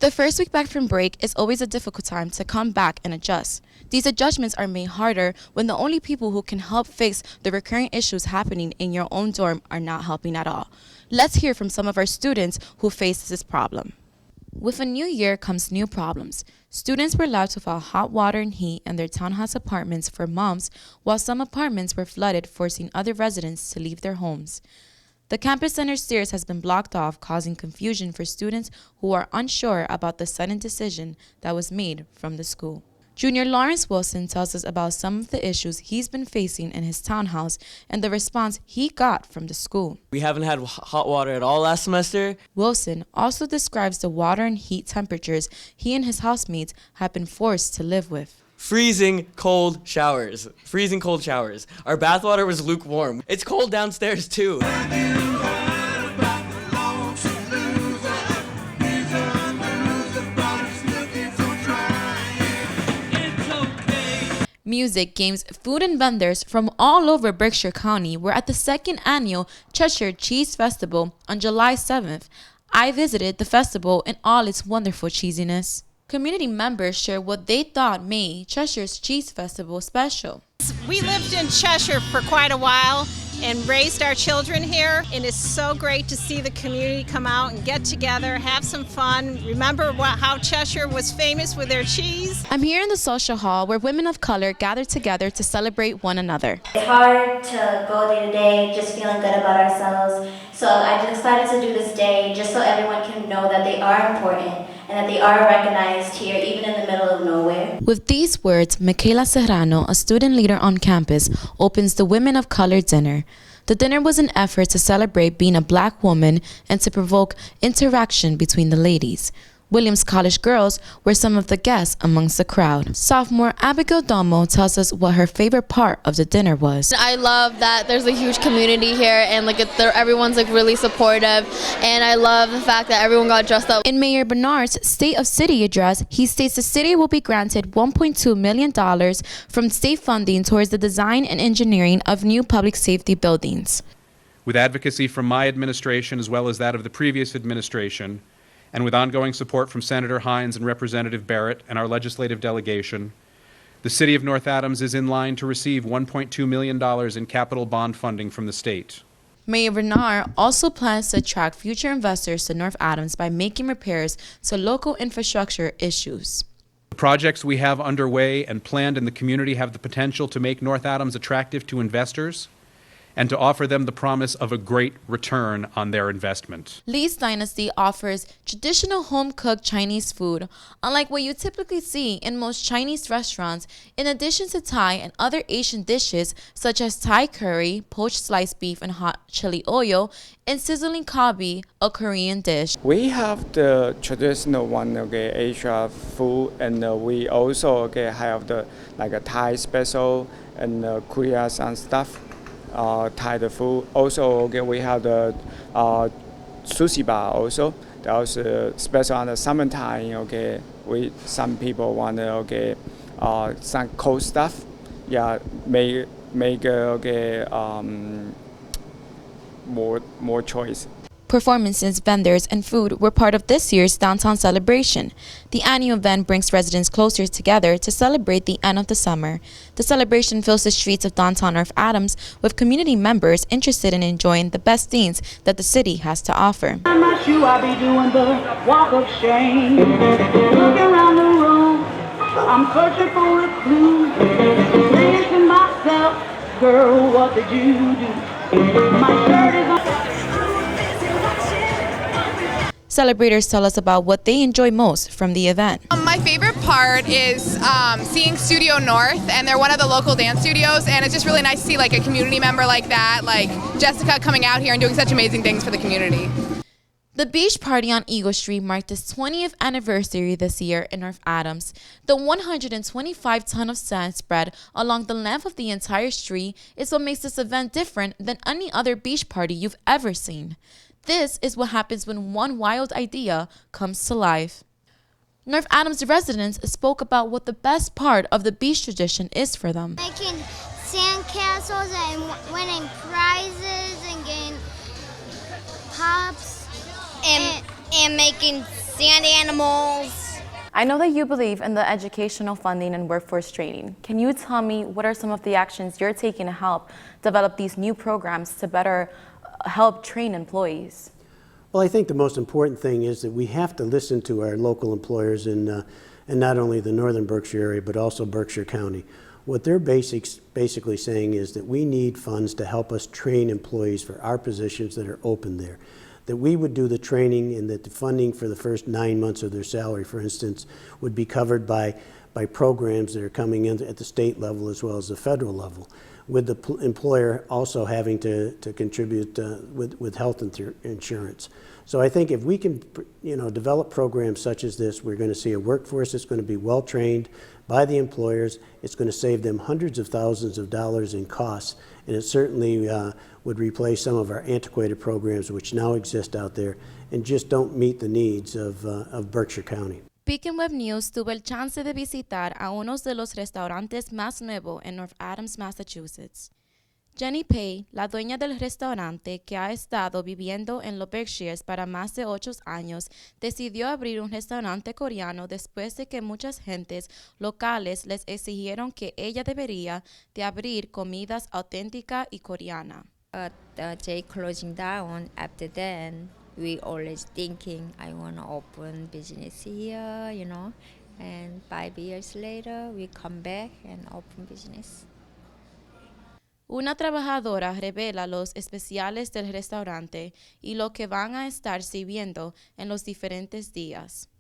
The first week back from break is always a difficult time to come back and adjust. These adjustments are made harder when the only people who can help fix the recurring issues happening in your own dorm are not helping at all. Let's hear from some of our students who face this problem. With a new year comes new problems. Students were allowed to file hot water and heat in their townhouse apartments for months, while some apartments were flooded, forcing other residents to leave their homes. The campus center stairs has been blocked off, causing confusion for students who are unsure about the sudden decision that was made from the school. Junior Lawrence Wilson tells us about some of the issues he's been facing in his townhouse and the response he got from the school. We haven't had hot water at all last semester. Wilson also describes the water and heat temperatures he and his housemates have been forced to live with. Freezing cold showers. Freezing cold showers. Our bathwater was lukewarm. It's cold downstairs too. Music, games, food, and vendors from all over Berkshire County were at the second annual Cheshire Cheese Festival on July 7th. I visited the festival in all its wonderful cheesiness. Community members share what they thought made Cheshire's Cheese Festival special. We lived in Cheshire for quite a while and raised our children here, and it's so great to see the community come out and get together, have some fun, remember how Cheshire was famous with their cheese. I'm here in the social hall where women of color gather together to celebrate one another. It's hard to go day to day just feeling good about ourselves, so I decided to do this day just so everyone can know that they are important and that they are recognized here, even in the middle of nowhere. With these words, Michaela Serrano, a student leader on campus, opens the Women of Color dinner. The dinner was an effort to celebrate being a black woman and to provoke interaction between the ladies. Williams College girls were some of the guests amongst the crowd. Sophomore Abigail Domo tells us what her favorite part of the dinner was. I love that there's a huge community here and everyone's really supportive, and I love the fact that everyone got dressed up. In Mayor Bernard's State of City address, he states the city will be granted $1.2 million from state funding towards the design and engineering of new public safety buildings. With advocacy from my administration as well as that of the previous administration, and with ongoing support from Senator Hines and Representative Barrett and our legislative delegation, the City of North Adams is in line to receive $1.2 million in capital bond funding from the state. Mayor Bernard also plans to attract future investors to North Adams by making repairs to local infrastructure issues. The projects we have underway and planned in the community have the potential to make North Adams attractive to investors and to offer them the promise of a great return on their investment. Lee's Dynasty offers traditional home-cooked Chinese food, unlike what you typically see in most Chinese restaurants, in addition to Thai and other Asian dishes such as Thai curry, poached sliced beef and hot chili oil, and sizzling kabi, a Korean dish. We have the traditional one, Asia food, and we also have the a Thai special and Korean and stuff. Thai food. Also, we have the sushi bar also. That was special on the summertime. Some people want some cold stuff. Yeah, make more choice. Performances, vendors, and food were part of this year's downtown celebration. The annual event brings residents closer together to celebrate the end of the summer. The celebration fills the streets of downtown North Adams with community members interested in enjoying the best things that the city has to offer. I'm not sure I'll be doing the walk of shame. Looking around the room, I'm searching for a clue. Saying to myself, girl, what did you do? My shirt is on. Celebrators tell us about what they enjoy most from the event. My favorite part is seeing Studio North, and they're one of the local dance studios, and it's just really nice to see a community member like that, like Jessica, coming out here and doing such amazing things for the community. The beach party on Eagle Street marked its 20th anniversary this year in North Adams. The 125-ton of sand spread along the length of the entire street is what makes this event different than any other beach party you've ever seen. This is what happens when one wild idea comes to life. North Adams residents spoke about what the best part of the beach tradition is for them. Making sandcastles and winning prizes and getting pops and making sand animals. I know that you believe in the educational funding and workforce training. Can you tell me what are some of the actions you're taking to help develop these new programs to better help train employees? Well, I think the most important thing is that we have to listen to our local employers in not only the northern Berkshire area, but also Berkshire County. What they're basically saying is that we need funds to help us train employees for our positions that are open there. That we would do the training and that the funding for the first 9 months of their salary, for instance, would be covered by programs that are coming in at the state level as well as the federal level, with the employer also having to contribute with health insurance. So I think if we can, develop programs such as this, we're going to see a workforce that's going to be well trained by the employers. It's going to save them hundreds of thousands of dollars in costs, and it certainly would replace some of our antiquated programs which now exist out there and just don't meet the needs of Berkshire County. Beacon Web News tuvo el chance de visitar a uno de los restaurantes más nuevos en North Adams, Massachusetts. Jenny Pay, la dueña del restaurante que ha estado viviendo en los Berkshires para más de 8 años, decidió abrir un restaurante coreano después de que muchas gentes locales les exigieron que ella debería de abrir comidas auténticas y coreanas. They closing down. After then, we always thinking I want to open business here, and 5 years later we come back and open business. Una trabajadora revela los especiales del restaurante y lo que van a estar sirviendo en los diferentes días.